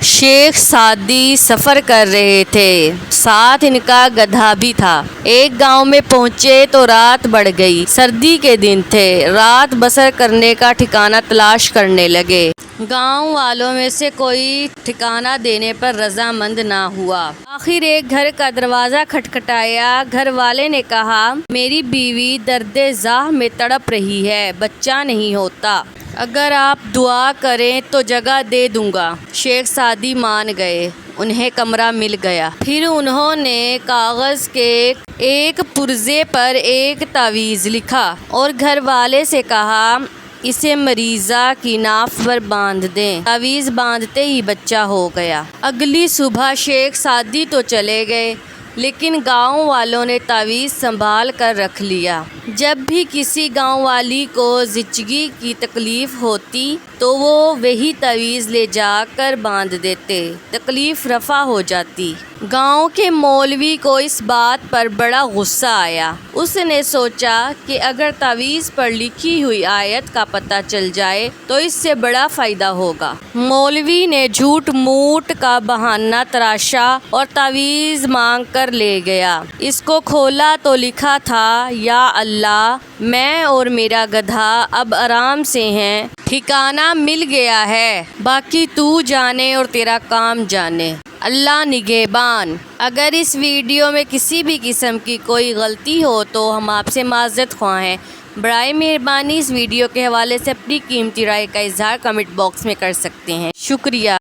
शेख सादी सफ़र कर रहे थे, साथ इनका गधा भी था। एक गांव में पहुंचे तो रात बढ़ गई। सर्दी के दिन थे। रात बसर करने का ठिकाना तलाश करने लगे। गांव वालों में से कोई ठिकाना देने पर रजामंद ना हुआ। आखिर एक घर का दरवाज़ा खटखटाया। घर वाले ने कहा, मेरी बीवी दर्दे ज़ाह में तड़प रही है, बच्चा नहीं होता। अगर आप दुआ करें तो जगह दे दूंगा। शेख सादी मान गए। उन्हें कमरा मिल गया। फिर उन्होंने कागज़ के एक पुर्जे पर एक तावीज़ लिखा और घर वाले से कहा, इसे मरीज़ा की नाफ पर बांध दें। तावीज़ बांधते ही बच्चा हो गया। अगली सुबह शेख सादी तो चले गए, लेकिन गांव वालों ने तावीज़ संभाल कर रख लिया। जब भी किसी गांव वाली को ज़िचगी की तकलीफ़ होती तो वो वही तावीज़ ले जाकर बांध देते, तकलीफ़ रफ़ा हो जाती। गांव के मौलवी को इस बात पर बड़ा गुस्सा आया। उसने सोचा कि अगर तावीज़ पर लिखी हुई आयत का पता चल जाए तो इससे बड़ा फ़ायदा होगा। मौलवी ने झूठ मूठ का बहाना तराशा और तावीज़ मांग कर ले गया। इसको खोला तो लिखा था, या अल्लाह, मैं और मेरा गधा अब आराम से हैं, ठिकाना मिल गया है, बाकी तू जाने और तेरा काम जाने, अल्लाह निगहबान। अगर इस वीडियो में किसी भी किस्म की कोई गलती हो तो हम आपसे माज़रत ख्वाह हैं। बराए मेहरबानी इस वीडियो के हवाले से अपनी कीमती राय का इज़हार कमेंट बॉक्स में कर सकते हैं। शुक्रिया।